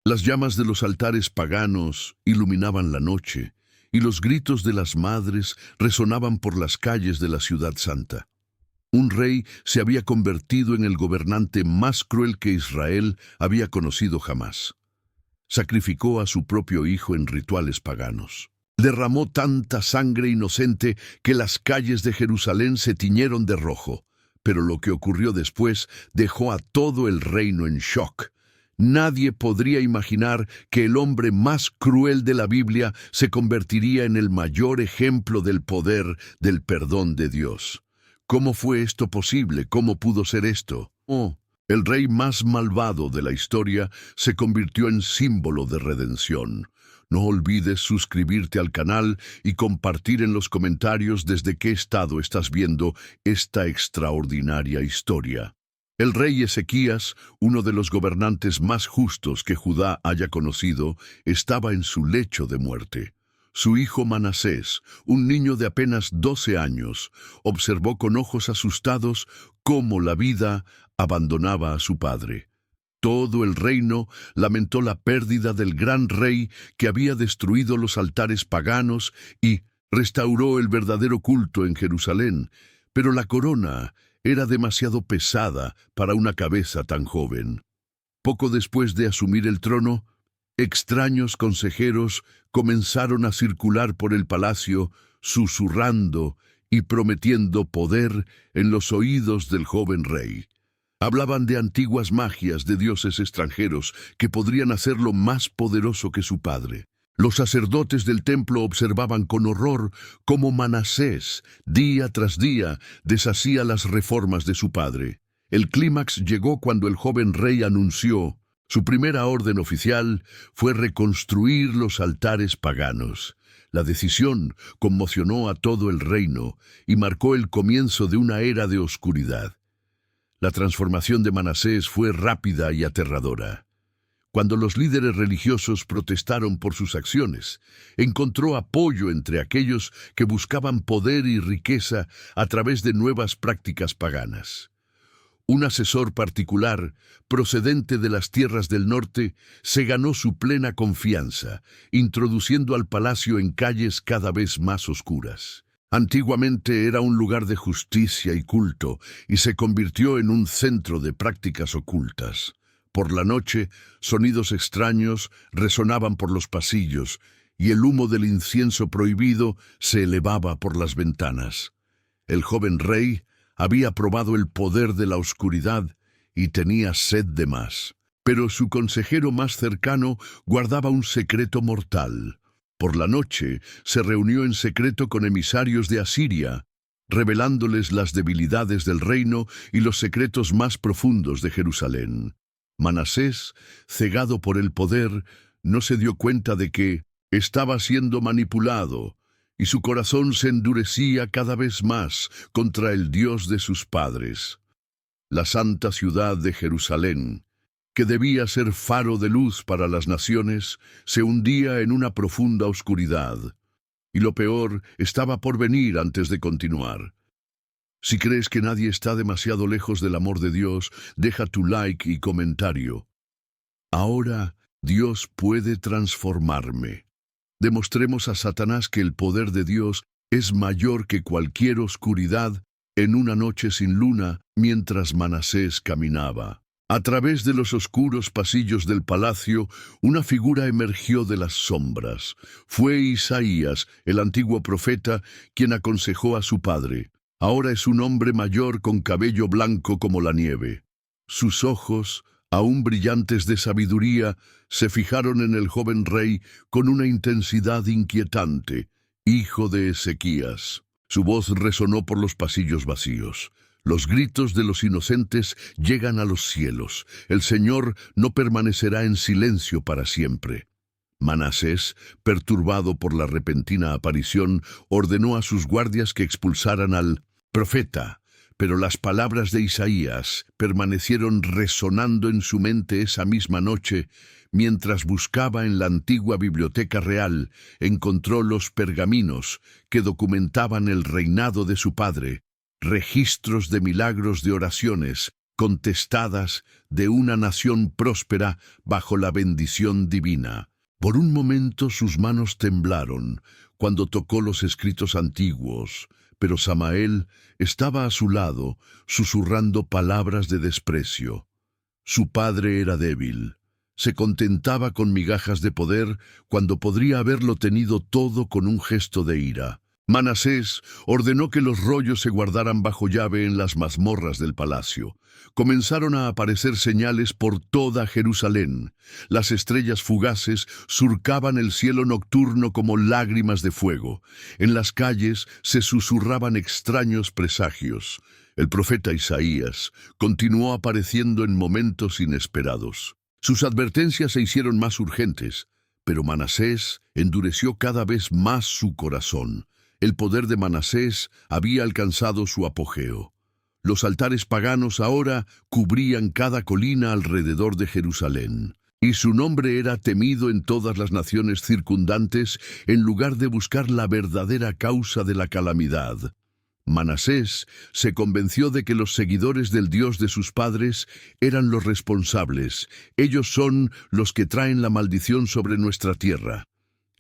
Las llamas de los altares paganos iluminaban la noche, y los gritos de las madres resonaban por las calles de la ciudad santa. Un rey se había convertido en el gobernante más cruel que Israel había conocido jamás. Sacrificó a su propio hijo en rituales paganos. Derramó tanta sangre inocente que las calles de Jerusalén se tiñeron de rojo. Pero lo que ocurrió después dejó a todo el reino en shock. Nadie podría imaginar que el hombre más cruel de la Biblia se convertiría en el mayor ejemplo del poder del perdón de Dios. ¿Cómo fue esto posible? ¿Cómo pudo ser esto? El rey más malvado de la historia se convirtió en símbolo de redención. No olvides suscribirte al canal y compartir en los comentarios desde qué estado estás viendo esta extraordinaria historia. El rey Ezequías, uno de los gobernantes más justos que Judá haya conocido, estaba en su lecho de muerte. Su hijo Manasés, un niño de apenas 12 años, observó con ojos asustados cómo la vida abandonaba a su padre. Todo el reino lamentó la pérdida del gran rey que había destruido los altares paganos y restauró el verdadero culto en Jerusalén, pero la corona era demasiado pesada para una cabeza tan joven. Poco después de asumir el trono, extraños consejeros comenzaron a circular por el palacio, susurrando y prometiendo poder en los oídos del joven rey. Hablaban de antiguas magias de dioses extranjeros que podrían hacerlo más poderoso que su padre. Los sacerdotes del templo observaban con horror cómo Manasés, día tras día, deshacía las reformas de su padre. El clímax llegó cuando el joven rey anunció: su primera orden oficial fue reconstruir los altares paganos. La decisión conmocionó a todo el reino y marcó el comienzo de una era de oscuridad. La transformación de Manasés fue rápida y aterradora. Cuando los líderes religiosos protestaron por sus acciones, encontró apoyo entre aquellos que buscaban poder y riqueza a través de nuevas prácticas paganas. Un asesor particular, procedente de las tierras del norte, se ganó su plena confianza, introduciendo al palacio en calles cada vez más oscuras. Antiguamente era un lugar de justicia y culto, y se convirtió en un centro de prácticas ocultas. Por la noche, sonidos extraños resonaban por los pasillos, y el humo del incienso prohibido se elevaba por las ventanas. El joven rey había probado el poder de la oscuridad y tenía sed de más. Pero su consejero más cercano guardaba un secreto mortal. Por la noche se reunió en secreto con emisarios de Asiria, revelándoles las debilidades del reino y los secretos más profundos de Jerusalén. Manasés, cegado por el poder, no se dio cuenta de que estaba siendo manipulado, y su corazón se endurecía cada vez más contra el Dios de sus padres. La santa ciudad de Jerusalén, que debía ser faro de luz para las naciones, se hundía en una profunda oscuridad, y lo peor estaba por venir antes de continuar. Si crees que nadie está demasiado lejos del amor de Dios, deja tu like y comentario. Ahora Dios puede transformarme. Demostremos a Satanás que el poder de Dios es mayor que cualquier oscuridad en una noche sin luna mientras Manasés caminaba. A través de los oscuros pasillos del palacio, una figura emergió de las sombras. Fue Isaías, el antiguo profeta, quien aconsejó a su padre. Ahora es un hombre mayor con cabello blanco como la nieve. Sus ojos, aún brillantes de sabiduría, se fijaron en el joven rey con una intensidad inquietante. Hijo de Ezequías. Su voz resonó por los pasillos vacíos. Los gritos de los inocentes llegan a los cielos. El Señor no permanecerá en silencio para siempre. Manasés, perturbado por la repentina aparición, ordenó a sus guardias que expulsaran al profeta, pero las palabras de Isaías permanecieron resonando en su mente esa misma noche. Mientras buscaba en la antigua biblioteca real, encontró los pergaminos que documentaban el reinado de su padre, registros de milagros de oraciones, contestadas de una nación próspera bajo la bendición divina. Por un momento sus manos temblaron cuando tocó los escritos antiguos, pero Samael estaba a su lado, susurrando palabras de desprecio. Su padre era débil. Se contentaba con migajas de poder cuando podría haberlo tenido todo con un gesto de ira. Manasés ordenó que los rollos se guardaran bajo llave en las mazmorras del palacio. Comenzaron a aparecer señales por toda Jerusalén. Las estrellas fugaces surcaban el cielo nocturno como lágrimas de fuego. En las calles se susurraban extraños presagios. El profeta Isaías continuó apareciendo en momentos inesperados. Sus advertencias se hicieron más urgentes, pero Manasés endureció cada vez más su corazón. El poder de Manasés había alcanzado su apogeo. Los altares paganos ahora cubrían cada colina alrededor de Jerusalén, y su nombre era temido en todas las naciones circundantes en lugar de buscar la verdadera causa de la calamidad. Manasés se convenció de que los seguidores del Dios de sus padres eran los responsables. Ellos son los que traen la maldición sobre nuestra tierra.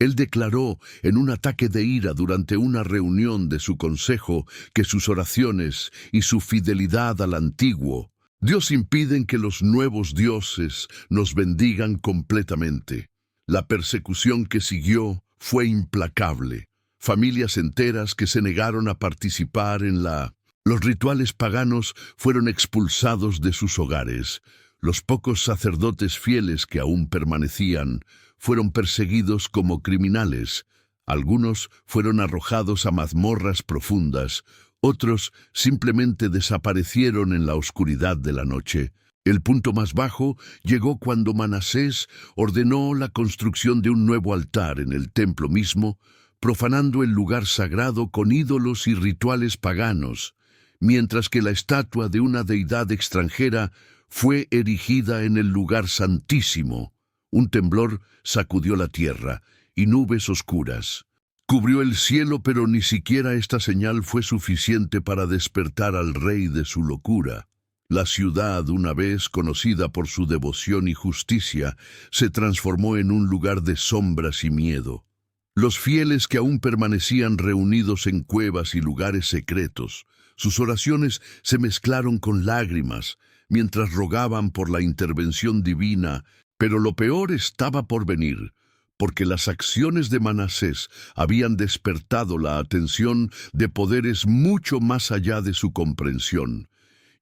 Él declaró en un ataque de ira durante una reunión de su consejo que sus oraciones y su fidelidad al antiguo Dios impiden que los nuevos dioses nos bendigan completamente. La persecución que siguió fue implacable. Familias enteras que se negaron a participar en los rituales paganos fueron expulsados de sus hogares. Los pocos sacerdotes fieles que aún permanecían fueron perseguidos como criminales. Algunos fueron arrojados a mazmorras profundas, otros simplemente desaparecieron en la oscuridad de la noche. El punto más bajo llegó cuando Manasés ordenó la construcción de un nuevo altar en el templo mismo, profanando el lugar sagrado con ídolos y rituales paganos, mientras que la estatua de una deidad extranjera fue erigida en el lugar santísimo. Un temblor sacudió la tierra, y nubes oscuras cubrió el cielo, pero ni siquiera esta señal fue suficiente para despertar al rey de su locura. La ciudad, una vez conocida por su devoción y justicia, se transformó en un lugar de sombras y miedo. Los fieles que aún permanecían reunidos en cuevas y lugares secretos, sus oraciones se mezclaron con lágrimas, mientras rogaban por la intervención divina, pero lo peor estaba por venir, porque las acciones de Manasés habían despertado la atención de poderes mucho más allá de su comprensión,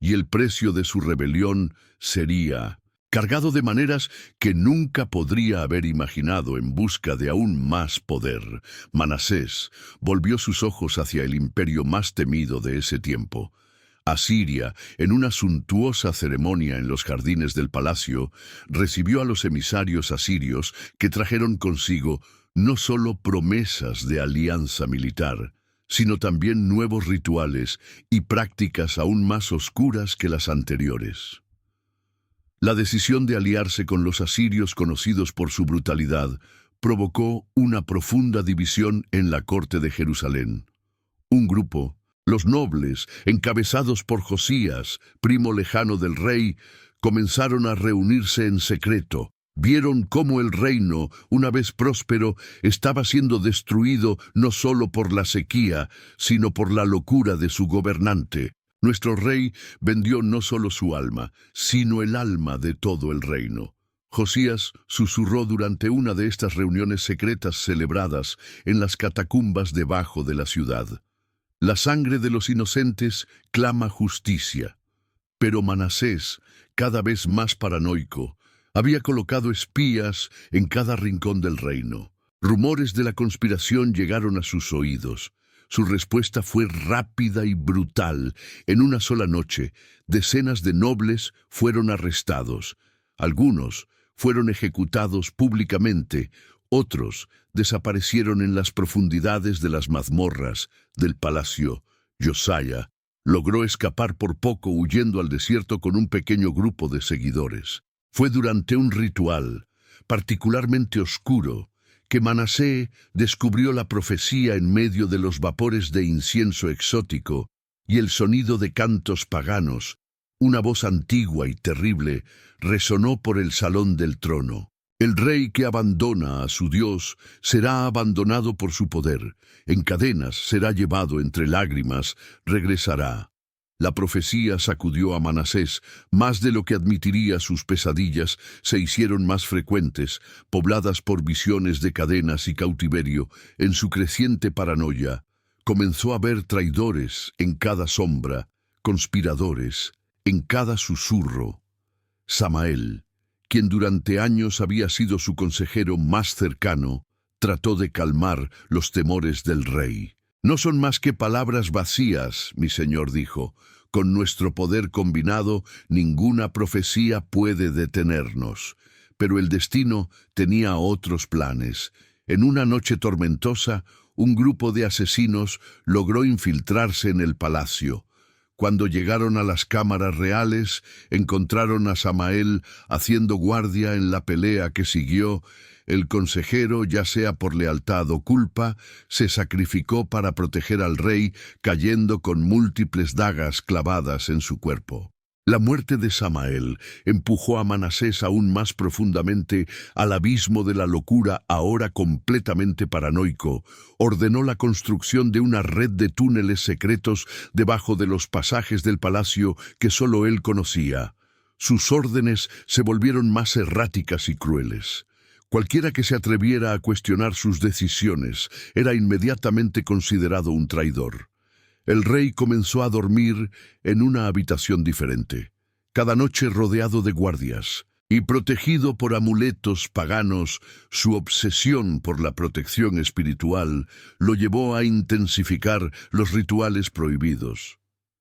y el precio de su rebelión sería cargado de maneras que nunca podría haber imaginado en busca de aún más poder. Manasés volvió sus ojos hacia el imperio más temido de ese tiempo. Asiria, en una suntuosa ceremonia en los jardines del palacio, recibió a los emisarios asirios que trajeron consigo no solo promesas de alianza militar, sino también nuevos rituales y prácticas aún más oscuras que las anteriores. La decisión de aliarse con los asirios, conocidos por su brutalidad, provocó una profunda división en la corte de Jerusalén. Un grupo, los nobles, encabezados por Josías, primo lejano del rey, comenzaron a reunirse en secreto. Vieron cómo el reino, una vez próspero, estaba siendo destruido no solo por la sequía, sino por la locura de su gobernante. Nuestro rey vendió no solo su alma, sino el alma de todo el reino. Josías susurró durante una de estas reuniones secretas celebradas en las catacumbas debajo de la ciudad. La sangre de los inocentes clama justicia. Pero Manasés, cada vez más paranoico, había colocado espías en cada rincón del reino. Rumores de la conspiración llegaron a sus oídos. Su respuesta fue rápida y brutal. En una sola noche, decenas de nobles fueron arrestados. Algunos fueron ejecutados públicamente, otros desaparecieron en las profundidades de las mazmorras del palacio. Josiah logró escapar por poco huyendo al desierto con un pequeño grupo de seguidores. Fue durante un ritual particularmente oscuro que Manasés descubrió la profecía en medio de los vapores de incienso exótico y el sonido de cantos paganos. Una voz antigua y terrible resonó por el salón del trono. El rey que abandona a su Dios será abandonado por su poder. En cadenas será llevado entre lágrimas, regresará. La profecía sacudió a Manasés, más de lo que admitiría sus pesadillas se hicieron más frecuentes, pobladas por visiones de cadenas y cautiverio. En su creciente paranoia, comenzó a ver traidores en cada sombra, conspiradores en cada susurro. Samael, quien durante años había sido su consejero más cercano, trató de calmar los temores del rey. «No son más que palabras vacías», mi señor dijo. «Con nuestro poder combinado, ninguna profecía puede detenernos». Pero el destino tenía otros planes. En una noche tormentosa, un grupo de asesinos logró infiltrarse en el palacio. Cuando llegaron a las cámaras reales, encontraron a Samael haciendo guardia en la pelea que siguió. El consejero, ya sea por lealtad o culpa, se sacrificó para proteger al rey, cayendo con múltiples dagas clavadas en su cuerpo. La muerte de Samael empujó a Manasés aún más profundamente al abismo de la locura. Ahora completamente paranoico, ordenó la construcción de una red de túneles secretos debajo de los pasajes del palacio que solo él conocía. Sus órdenes se volvieron más erráticas y crueles. Cualquiera que se atreviera a cuestionar sus decisiones era inmediatamente considerado un traidor. El rey comenzó a dormir en una habitación diferente, cada noche rodeado de guardias, y protegido por amuletos paganos. Su obsesión por la protección espiritual lo llevó a intensificar los rituales prohibidos.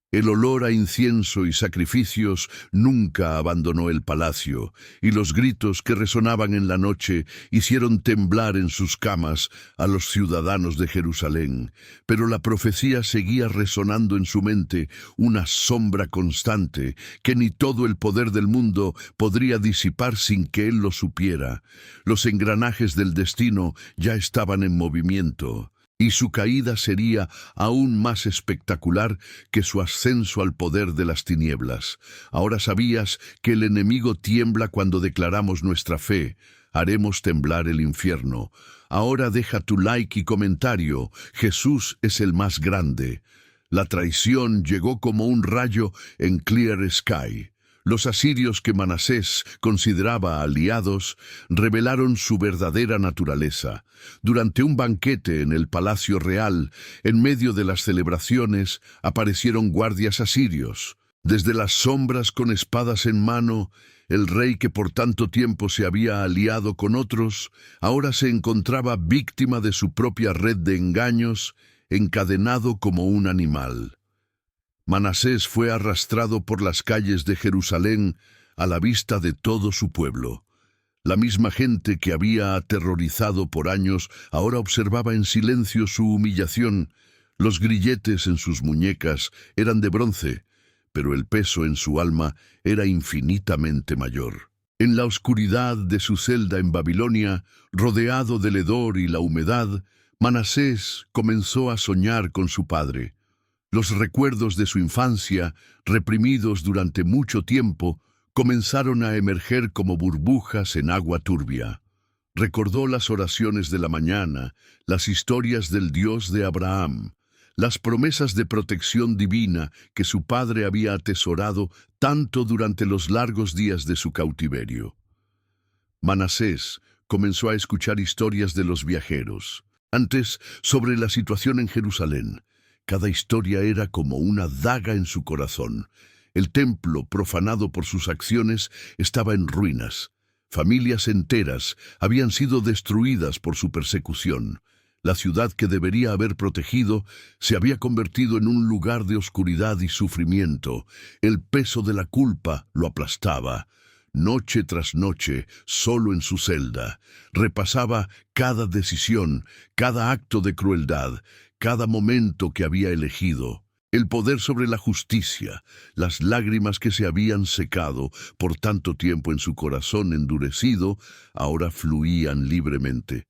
El olor a incienso y sacrificios nunca abandonó el palacio, y los gritos que resonaban en la noche hicieron temblar en sus camas a los ciudadanos de Jerusalén. Pero la profecía seguía resonando en su mente, una sombra constante que ni todo el poder del mundo podría disipar sin que él lo supiera. Los engranajes del destino ya estaban en movimiento, y su caída sería aún más espectacular que su ascenso al poder de las tinieblas. Ahora sabías que el enemigo tiembla cuando declaramos nuestra fe. Haremos temblar el infierno. Ahora deja tu like y comentario. Jesús es el más grande. La traición llegó como un rayo en Clear Sky. Los asirios que Manasés consideraba aliados revelaron su verdadera naturaleza. Durante un banquete en el palacio real, en medio de las celebraciones, aparecieron guardias asirios. Desde las sombras con espadas en mano, el rey que por tanto tiempo se había aliado con otros, ahora se encontraba víctima de su propia red de engaños, encadenado como un animal. Manasés fue arrastrado por las calles de Jerusalén a la vista de todo su pueblo. La misma gente que había aterrorizado por años ahora observaba en silencio su humillación. Los grilletes en sus muñecas eran de bronce, pero el peso en su alma era infinitamente mayor. En la oscuridad de su celda en Babilonia, rodeado del hedor y la humedad, Manasés comenzó a soñar con su padre. Los recuerdos de su infancia, reprimidos durante mucho tiempo, comenzaron a emerger como burbujas en agua turbia. Recordó las oraciones de la mañana, las historias del Dios de Abraham, las promesas de protección divina que su padre había atesorado tanto durante los largos días de su cautiverio. Manasés comenzó a escuchar historias de los viajeros. Antes, sobre la situación en Jerusalén. Cada historia era como una daga en su corazón. El templo, profanado por sus acciones, estaba en ruinas. Familias enteras habían sido destruidas por su persecución. La ciudad que debería haber protegido se había convertido en un lugar de oscuridad y sufrimiento. El peso de la culpa lo aplastaba. Noche tras noche, solo en su celda, repasaba cada decisión, cada acto de crueldad, cada momento que había elegido. El poder sobre la justicia, las lágrimas que se habían secado por tanto tiempo en su corazón endurecido, ahora fluían libremente.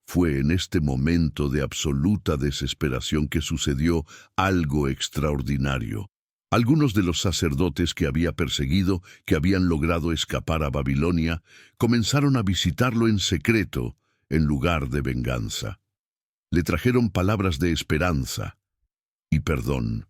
Fue en este momento de absoluta desesperación que sucedió algo extraordinario. Algunos de los sacerdotes que había perseguido, que habían logrado escapar a Babilonia, comenzaron a visitarlo en secreto, en lugar de venganza. Le trajeron palabras de esperanza y perdón.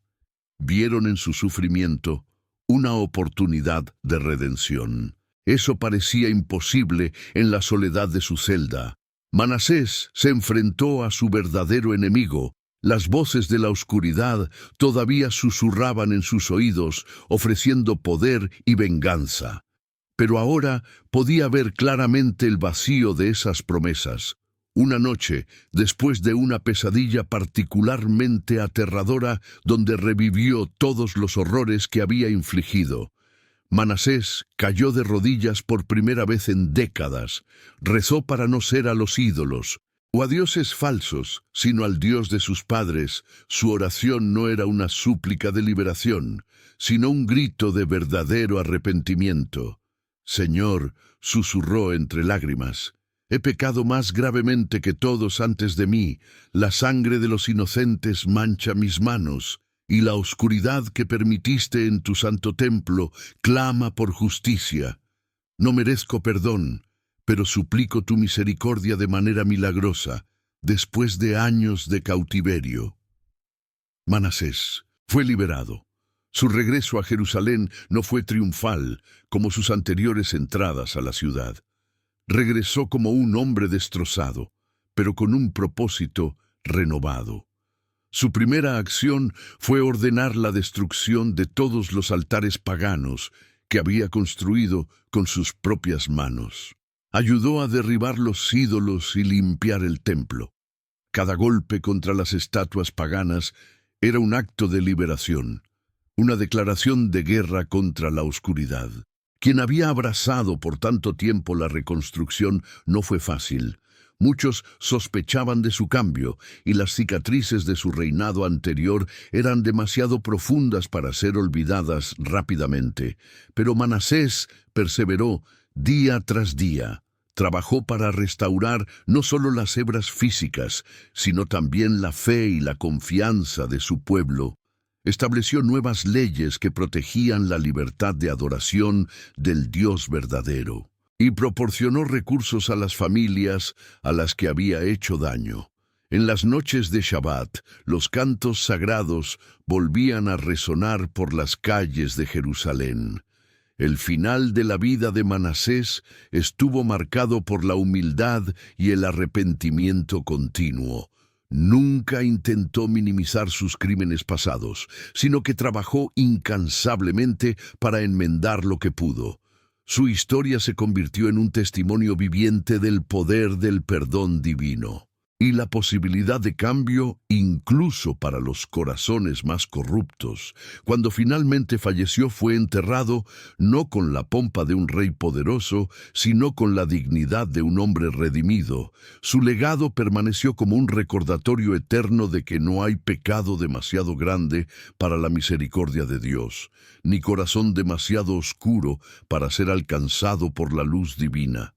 Vieron en su sufrimiento una oportunidad de redención. Eso parecía imposible en la soledad de su celda. Manasés se enfrentó a su verdadero enemigo. Las voces de la oscuridad todavía susurraban en sus oídos, ofreciendo poder y venganza. Pero ahora podía ver claramente el vacío de esas promesas. Una noche, después de una pesadilla particularmente aterradora donde revivió todos los horrores que había infligido, Manasés cayó de rodillas por primera vez en décadas, rezó para no ser a los ídolos o a dioses falsos, sino al Dios de sus padres. Su oración no era una súplica de liberación, sino un grito de verdadero arrepentimiento. «Señor», susurró entre lágrimas, «he pecado más gravemente que todos antes de mí. La sangre de los inocentes mancha mis manos, y la oscuridad que permitiste en tu santo templo clama por justicia. No merezco perdón, pero suplico tu misericordia de manera milagrosa, después de años de cautiverio». Manasés fue liberado. Su regreso a Jerusalén no fue triunfal, como sus anteriores entradas a la ciudad. Regresó como un hombre destrozado, pero con un propósito renovado. Su primera acción fue ordenar la destrucción de todos los altares paganos que había construido con sus propias manos. Ayudó a derribar los ídolos y limpiar el templo. Cada golpe contra las estatuas paganas era un acto de liberación, una declaración de guerra contra la oscuridad. Quien había abrazado por tanto tiempo la reconstrucción no fue fácil. Muchos sospechaban de su cambio, y las cicatrices de su reinado anterior eran demasiado profundas para ser olvidadas rápidamente. Pero Manasés perseveró día tras día. Trabajó para restaurar no solo las hebras físicas, sino también la fe y la confianza de su pueblo. Estableció nuevas leyes que protegían la libertad de adoración del Dios verdadero, y proporcionó recursos a las familias a las que había hecho daño. En las noches de Shabbat, los cantos sagrados volvían a resonar por las calles de Jerusalén. El final de la vida de Manasés estuvo marcado por la humildad y el arrepentimiento continuo. Nunca intentó minimizar sus crímenes pasados, sino que trabajó incansablemente para enmendar lo que pudo. Su historia se convirtió en un testimonio viviente del poder del perdón divino y la posibilidad de cambio incluso para los corazones más corruptos. Cuando finalmente falleció, fue enterrado no con la pompa de un rey poderoso, sino con la dignidad de un hombre redimido. Su legado permaneció como un recordatorio eterno de que no hay pecado demasiado grande para la misericordia de Dios, ni corazón demasiado oscuro para ser alcanzado por la luz divina.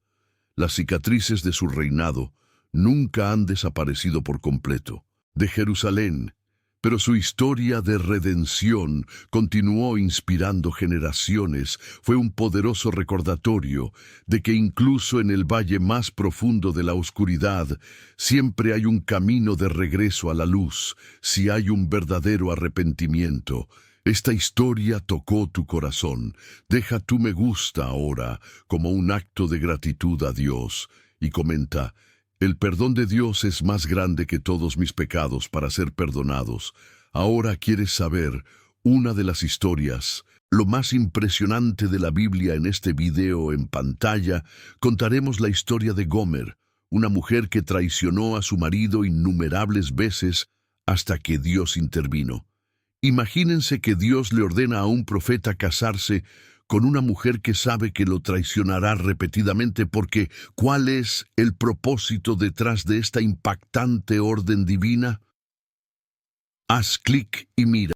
Las cicatrices de su reinado nunca han desaparecido por completo de Jerusalén, pero su historia de redención continuó inspirando generaciones. Fue un poderoso recordatorio de que incluso en el valle más profundo de la oscuridad, siempre hay un camino de regreso a la luz, si hay un verdadero arrepentimiento. Esta historia tocó tu corazón. Deja tu me gusta ahora como un acto de gratitud a Dios y comenta: «El perdón de Dios es más grande que todos mis pecados para ser perdonados». Ahora quieres saber una de las historias, lo más impresionante de la Biblia. En este video en pantalla contaremos la historia de Gomer, una mujer que traicionó a su marido innumerables veces hasta que Dios intervino. Imagínense que Dios le ordena a un profeta casarse con una mujer que sabe que lo traicionará repetidamente, porque ¿cuál es el propósito detrás de esta impactante orden divina? Haz clic y mira.